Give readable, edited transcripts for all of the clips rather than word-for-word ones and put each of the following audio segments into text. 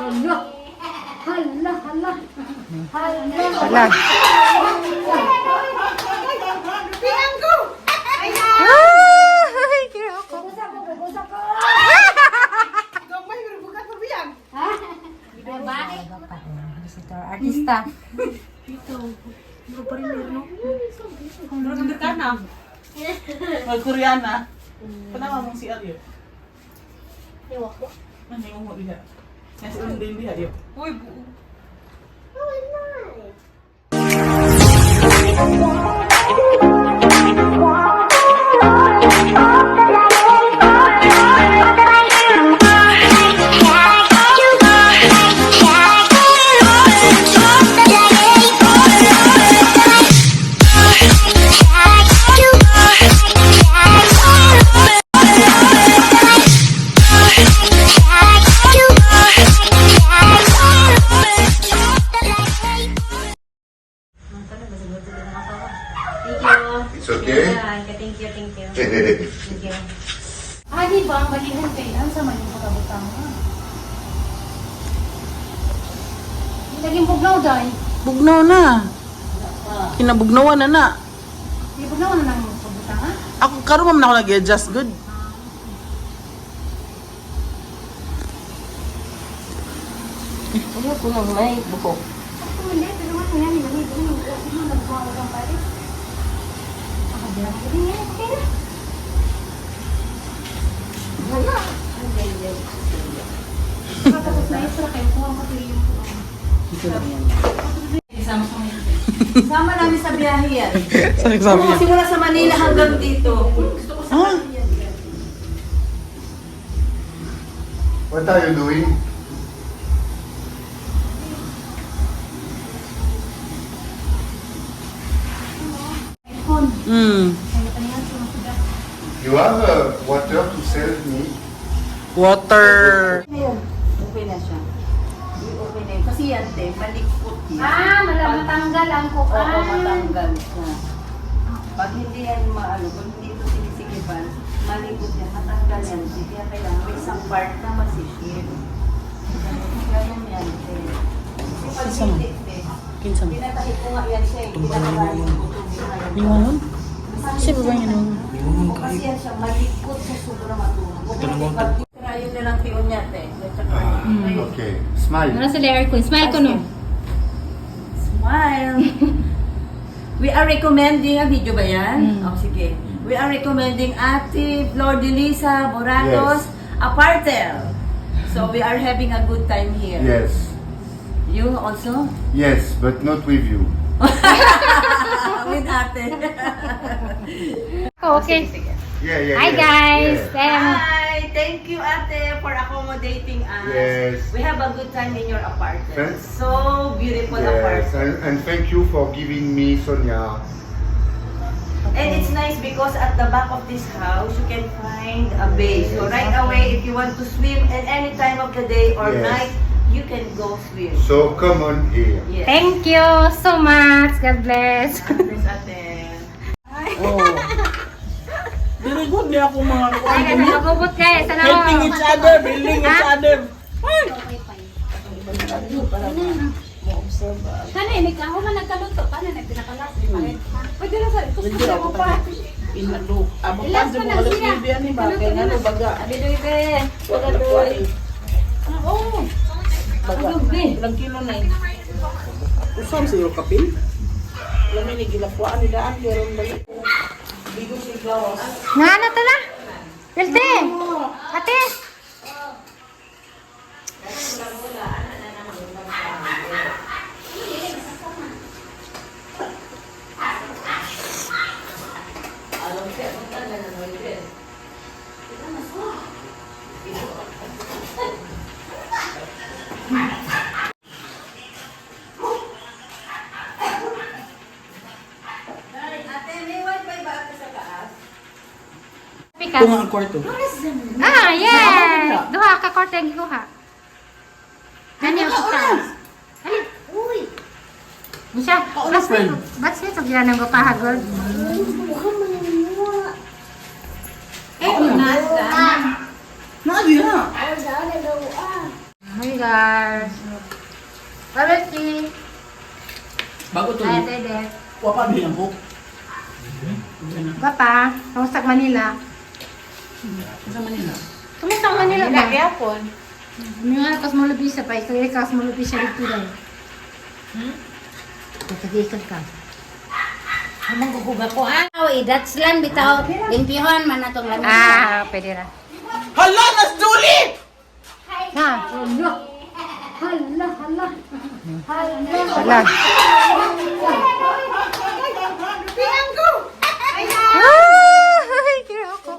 Hala. Hala. Pinang ko! Ay, kira ako. Busa ko. Gamay, bukan ko biyan. Ha? Babae. Artista. Durang ka na. Mag-Koreana. Panama mong si Aryo. Iwak ko. Ano yung mo diha? Kasi ulang din diha, Aryo. Uy, buo. It's okay? Thank you. Di ba ang balihan kailan sa maling pagkabutang mo? Laging bugnaw dahil. Bugnaw na. Kinabugnawan na na. Di bugnaw na ng pagkabutang ha? Ako, karoon man ako nag-adjust good. Ano ko nang may buko? Ako hindi, pero ano yan, hindi mo nagbuha ng pare. Ako bilang ko din yan, okay na. Wala. Tapos na isra kayo, kuha ko yung Sama namin sa biyahe yan. Saan nagsabi niya? Simula sa Manila hanggang dito. Gusto ko sa Ah? Manila yan. What are you doing? iPhone. Kaya kanya sumusugat. You have water to sell me? Water. Ngayon, okay na siya. Okay na yun. Kasi yan, te, malikot yan. Matanggal ang kukan. Oo, matanggal siya. Pag hindi yan maano, kung hindi ito sinisigipan, malikot yan, matanggal yan. Hindi kaya kailangan may isang part na masiship. Ganyan yan, te. Kasi pag Saan? hindi, te, Kinsa mo? pinatahit ko nga yan siya, pinakakain yung buto. Lingongon? Kasi ba ba yun? Kasi yan siya, malikot sa sobrang matulog. Kirayin na lang tiyon niya, te. Okay. Smile. Ano sa layer ko? Smile ko no. Smile. We are recommending, video ba yan? Oh, sige. We are recommending Ate Flor de Lisa Moratos Apartel. So we are having a good time here. Yes. You also? Yes, but not with you. With Ate. Okay. Sige. Yeah. Hi guys. Hi! Thank you, Ate, for accommodating us. Yes. We have a good time in your apartment. Thanks. So beautiful Yes, apartment. and thank you for giving me Sonia. And it's nice because at the back of this house, you can find a bay. So right away, if you want to swim at any time of the day or Yes. night, you can go swim. So come on here. Yes. Thank you so much. God bless. Yes, Ate. Oh. Very good niya ako mga Ay, kasi nagubot guys. Ano? helping each other, building each other. Kani, ako man nagkaluto. Kani, nagpinakalas. Pwede na sa ito. Hindi ako pa. Inalo. Amo pa sa mga lesbian ni ba? Kaya nga no, baga. Abidoy-be. Pagadoy. Oo. Baga. Ilang kilo na yun? Usam sa iyo kapil? Lamin ni gilapuan nila ang meron balik. Bigo si Gawas. Nana to na. Pilte. Ate. Ate, may wifi ba ate sa taas? Pikas. Kung ang kwarto. Yes. Duha ka korte ang gikuha. Kani ang pikas. Kani. Uy. Bisa. Kauna, friend. Ba't siya sa ginanang ko kahagod? Nadi na. Ay, guys. Parati. Bago to. Ay, Dede. Wapa bilang ko. Papa, kamusta Manila? Sa Manila. Kamusta Manila ba? Yapon. Mga kasmolubisa pa, ikaw yung kasmolubisa dito daw. Katagikan ka. Amang guguga ko that's lang bitaw. Limpihon man atong lamisa. Pwede na. Hala, nas Julie! Ha? Hala. Hala, hala. Hala. Ay, kira ako.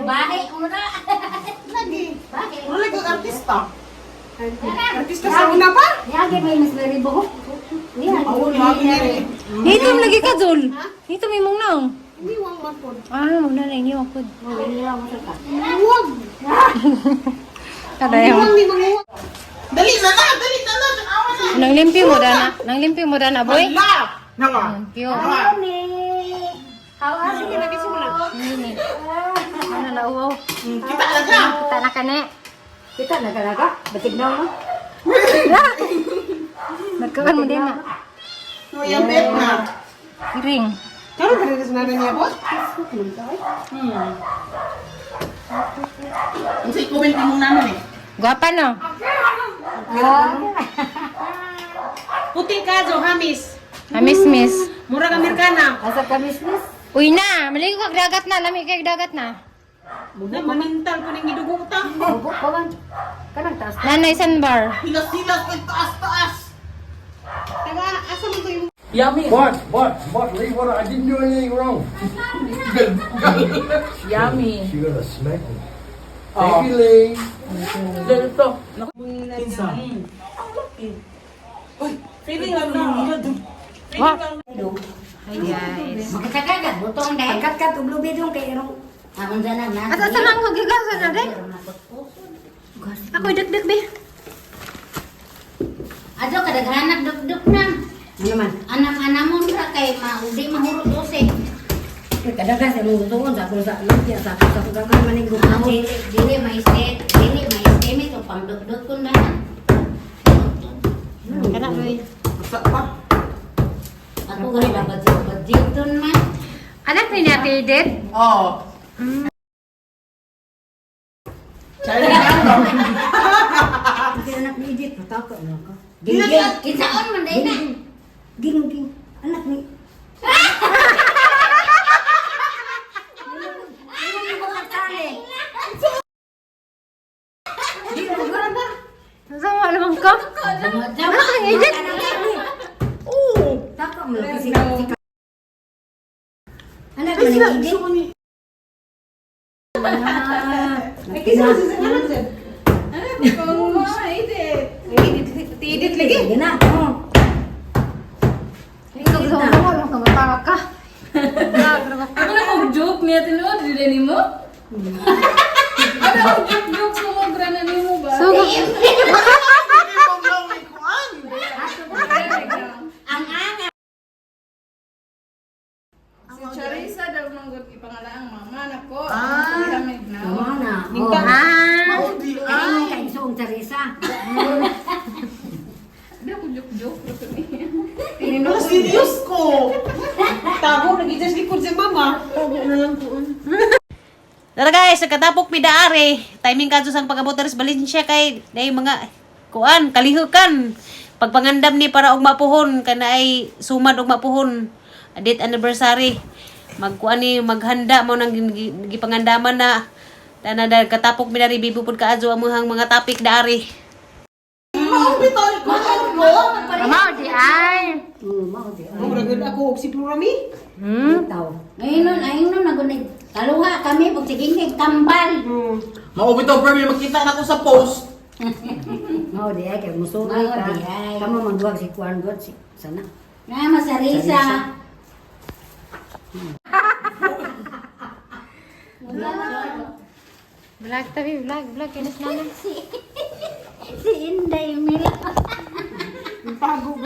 Bahay una. Lagi. Bahay. Wala kang artista. Artista sa una pa? Yagi ba yung mas very buhok? Ako lagi. Dito mo lagi ka, Zul. Dito may mong naong. Iniwang man po. Muna na iniwang ko. Huwag. Kada yung. Dali na na! Dali na na! Awa na! Nang limpyo mo dana. Nang limpyo mo dana, boy. Hala! Nanga! Limpyo. Sige, nagisulat. Ano na uwaw? Kita na na! Kita na ka ne. Kita na talaga. Batig na mo. Nagkakan mo din na. So, yung bet na. Ring. Kano ka rin na niya, boss? Ang sa i-comment mong naman eh. Guwapa no? Puti ka, Jo, Hamis. Miss. Murag Amerikana. Asa ka business? Uy na, maligo kag dagat na, lami kag dagat na. Na mamintal ko ning gidugo ta. Bugo ko man. Kanang taas. Nanay sandbar. Hilas-hilas kay taas-taas. Taga asa mo to yung Yummy. What? Leave what? I didn't do anything wrong. Yummy. She gonna smack me. Oh. Thank you, Lee. Ganito. Pinsa. Uy, feeling lang na. What? Hi guys. Makatakagat butong dai. Kat ublubi dong kay erong. Amon sana na. Asa sa lang ko gigasa na dai? Ako dek be. Ajo kadaghanak duk-duk na. Ano man? Anam-anamon ra kay maudi mahurot ose. Kadagas sa mong tuon sa ako sa lupya sa ako sa gaman maning Amo gupati. dili may set, dili may estimate o pamdot-dot kun na. Kana boy. Basta pa. Ako gani ba budget ton man. Anak ni Ate Edith? Oo. Charlie Gando. Hindi anak ni Edith, patako na ka. Kinsaon man dai na. Ging. Anak ni. Sama naman ka? Anak ni Edith? Tako mo lang kasi. Anak ni Edith? Tidit lagi. Gina. Ikaw sa mo lang ka matawa ka. Ako na kong joke niya tinuod, rin mo? Ano kong joke sa mga grana ni mo ba? So, Ang ana. Si Charissa daw nang ipangalaang mama na ko. Ah. Lamig na. mana? Ah. Ay, kay Song Teresa. Hindi ako joke-joke. Pero serious ko. Tago, nag-i-just likod si mama. Tara guys, nagkatapok mi daari. Timing kadto sang pagabot res Valencia kay day mga kuan kalihukan. Pagpangandam ni para og mapuhon kana ay sumad og mapuhon. Date anniversary. Magkuan ni maghanda mo nang gipangandaman na. Tanada katapok mi dari bibupod kaadto among mga topic daari. Mama, di ay. Muragod ako og si Plurami. Ayun nagunay. Kaluha kami pag siging kambal. Maubitaw Barbie, makita na ko sa post. Mau di ay kay musugi Mao ka. di ay. Kamu magduwag si Kuan God si sana. Na masarisa. Vlog tabi, vlog kinis na. Si Inday Mila. Parang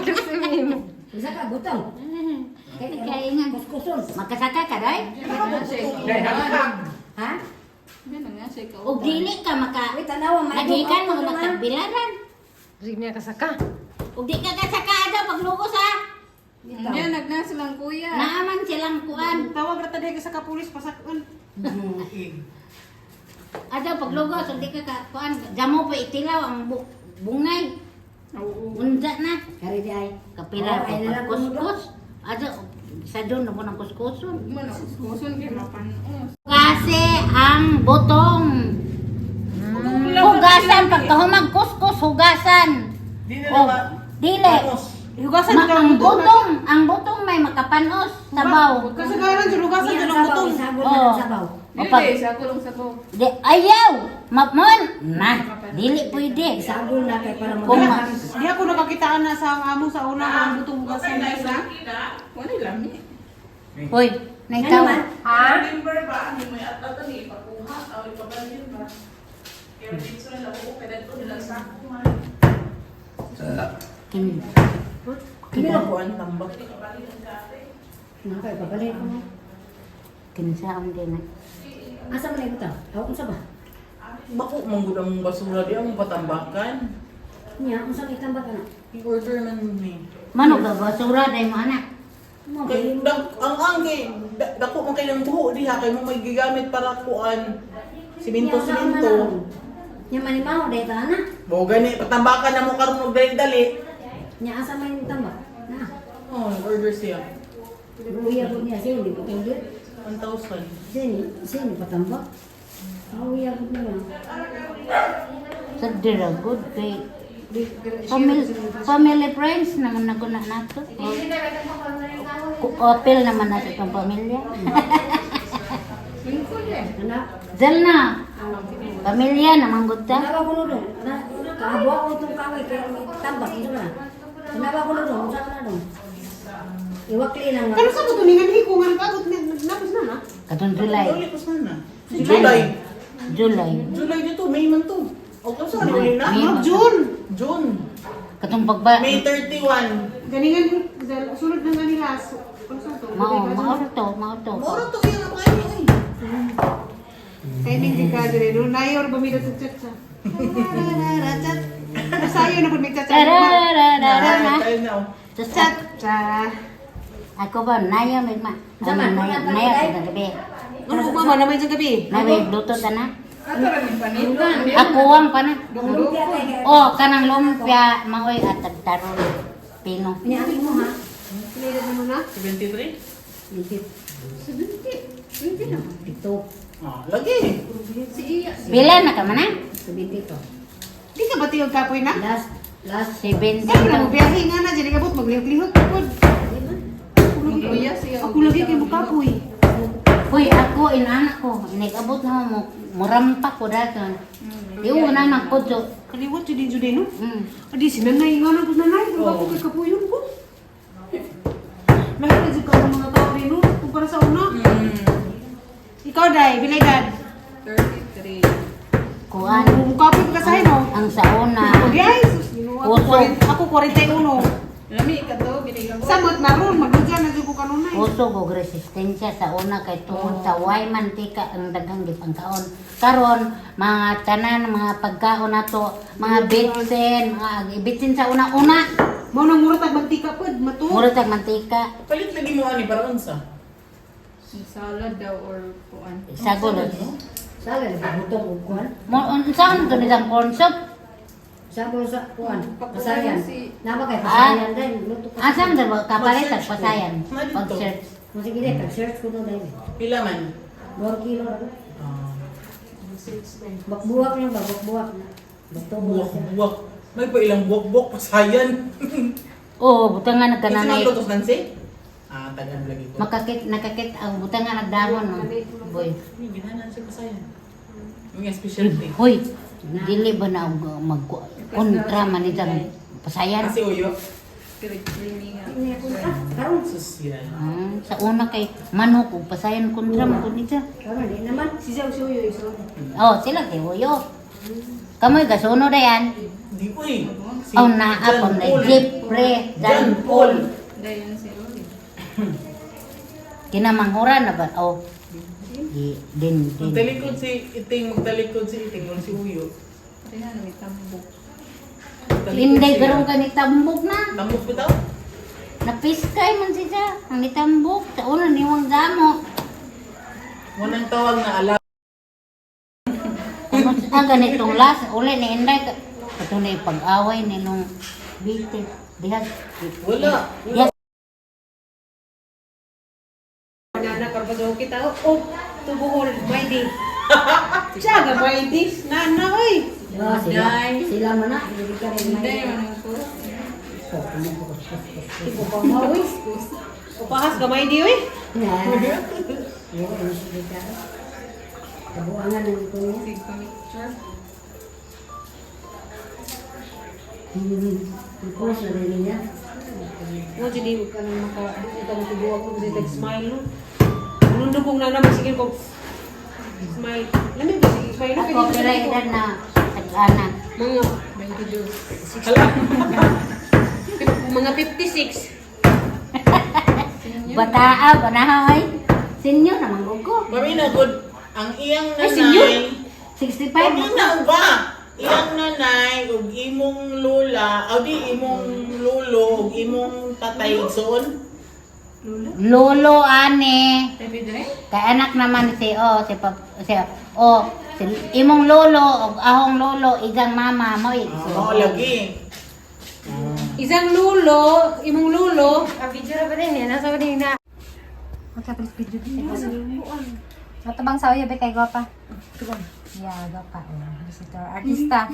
si Mimo. Bisa ka butang. Kaya nga kuskuson. Makasaka ka dai. Hey, have fun. Ha? Ganun nga siya ikaw. Ug dili ka maka Wait, tanawa, may nagikan buka mo ko naman. magtagbilaran. Ring niya kasaka. Ug di ka kasakado paglugos ha. Yan, nagna silang kuya. Naaman silang kuan. Tawag na tayo sa kapulis pasakon. Ada paglugos ug di ka kuan jamo pa itilaw ang bungay. Oo. Unda na. Kari di ay. Kapila Oh, ay nila pa kuskus. Ada sa doon na mo ng kuskuson. Mano, kusun kay mapanos. Kasi ang botong. Hugasan pagkahumag kuskus hugasan. Di Oh, dili. Hugasan Ang botong may makapanos sabaw. Kasagaran sa hugasan Iya, ng sabaw, butong. isabot Oh. na ng sabaw. O pag Dili, sa kulong sa ko. di, ayaw, mapmon. Na, dili pwede. Isabot na kay para Kung ma- magandang. Di ako nakakitaan na sa amo sa una ang butong hugasan na isa. Wala lang ni. Hoy, Ano naitaw. man? Remember ba? Ano mo yata ito ni ipakuha o ipabalhin ba? Kaya dito na lang ako, kaya dito nila sa ako man. Kin. Kinakuan tambak. Nakay babalik ko na. Kinsaon din na. Asa man ito? Aw unsa ba? Bako manggod ang basura di ang patambakan. Nya unsa itambak ana? I-order man ni. Mano ka basura day mo anak? Mo Kay ang angke, dako man kay ng buho diha kay mo may gigamit para kuan. Simento. Nya manimaw day ta ana. Bo gani patambakan na mo karon og dali-dali. Nya asa man itambak? Na. Oh, order siya. Luya po niya siya hindi ko ulit. 1,000. Sini patambak. Luya po niya. Sa good kay family friends naman ako na nato. Opel naman nato itong pamilya. Anak. Dal na. Pamilya naman gud ta. Kenapa ko dong? Na kaabo ako itong kaway kaya tambak ito na. Kenapa ko dong? Unsa na dong? Iwakli lang nga. Pero sa tuningan hikungan ka gut napos na na. Katong July. Dili ko sana. July. July. July dito, May man to. O kung saan uli na? May man. June. June. Katong pagba May 31. Ganingan sunod na nila. Ano to? mao to. Moro to yung napakain mo eh. Timing di ka dire no. Nayor bumida sa chat sa. Masayo na pud may chat. Tarararara. Tayo na oh. Chat. Cha. Ako ba naya may ma. Zaman, Naya sa gabi. Ano ko ba naman sa gabi? Na may bluetooth ana. Ato ra ni panin. Ako ang pana. Lumpia kay. Oh, kanang lumpia maoy at tagtaron pino. Pinaaki mo ha. Pinili mo na. 73? Lipit. Ito. Ah, lagi. Si Iya. Pila na ka man ah? 70 to. Di ka ba tiyog kapoy na? Last 70. Siyempre mo biyahe nga na dili kabot maglihok-lihok pud. Kuya siya. Ako lagi kay bukapoy. Uy, ako inanak ko. Inigabot na mo murampak ko daton. Yung una magpudyo. Kaliwat jud jud no. Mm. Adi sinanay nga na pud nanay. Ano ba ko kay kapuyon ko? Mahal jud ka sa mga tao rin no. Kumpara sa una. Ikaw dai, bilay dad. 33. Kuan. Bukapoy ka sa no. Ang sa una. Guys, Puso. ako 41. Lami ka to, binigyan ko. Samot na ron, magdudya na dyan ko kanunay. Usog og resistensya sa una kay tungod sa way mantika ang daghang gipangkaon. Karon mga tanan mga pagkaon nato, mga bitsin, mga bitsin sa una-una, Mo nang murot ang mantika pod, matu. murag tag mantika, Palit lagi mo ani para unsa? Salad daw or kuan. sagol. Sala na butong ug kuan. Mo unsaon to nitang corn soup? Sabi sa kuan. Pasayan. Nama kay Ah. pasayan din. Luto ko. Asam daw kapalit ang pasayan. Pag-search. Sige deh, pag-search ko to dahil. Pila man? 2 kilo na to. Ah, Bakbuwak lang ba? Bakbuwak na. Bato buwak siya. buwak. May pa ilang buwak-buwak pasayan. Oo, butangan Kasi nagkananay. maglutos nansi? Ah, tagan lagi ko. Nakakit ang butangan nagdahon no. Boy. May ginahan siya pasayan. Yung specialty. Hoy, dili ba na kontra man itang pasayan? Kasi uyo. Creamy nga. Ini ako na. Karon. Social. Sa una kay manok ug pasayan kontra man kun ita. Karon di naman. Si Zhao Xiu Yu iso. Oh, sila kay uyo. Kamoy gasuno dayan. Di ko eh. Si Oh, naapon na John Paul. jeep pre John dan Paul. Dayon si Uli. kinamanghuran na ba? Oh, Din. Magtalikod si Iting, wala si Uyo. Inday garong ka ni tambok na. Tambok ko daw? Napiskay man siya. Ang nitambok. Sa una niwang gamo. Munang tawag na alam. Kung sa ganitong las, uli ni Inday. Ito na yung pag-away nilong bitin. Dihas. Wala. Yes. Nana, karbago kita. Oh, tubuhol. May di. Siya, may di. Nana, oy. Sila man na. Hindi ka rin Hindi may... man ko. Ibu pa mo, oy. Upahas gamay di, oy. Kabuangan ng ito niya. Sig picture. Ipos na rin niya. Mo jadi ka nang maka dito mo tubuhol mo dito smile no. Anong dugong na naman sige ko. Smile. Lamig ba sige smile no Ako pala edad na tag-anak. mga 22. mga 56. Bataa, banahoy. Senyor naman ko. Mami na good. Ang iyang Ay, senior? nanay. 65. Mami na ba? Iyang nanay, ug imong lola, o di imong lolo, ug imong tatay son. Lolo ane. Tapi dire? Kay anak naman si imong lolo ug ahong lolo igang mama mo Oo, lagi. Isang lulo, imong lulo. Ah, video ra ba din yan? Nasa ba din na? Magkapit video din. Matabang sa uya kay gwapa. Yeah, gwapa. Visitor artista.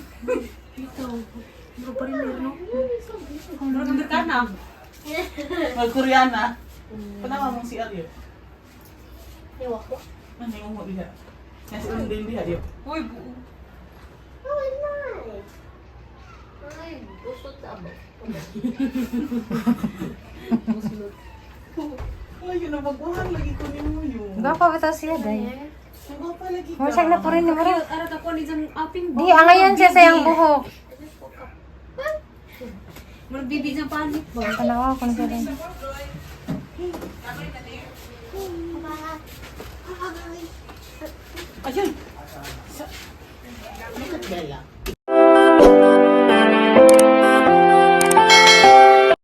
Amerikana. Mag-Koreana. Panawa mong si Aryo. Ewa ko. Ano yung mo diha? Kasi ang din diha diyo. Uy, buo. Ay, yun ang magbuhan lagi ko ni mo yun. Gwapa ba to siya day? Ang pa lagi ka. Mo na po rin mo. Ara ta ko ni jang aping. Di ngayon siya sayang buhok. Magbibi jang panik ba? Panawa ko na siya din. Ayun.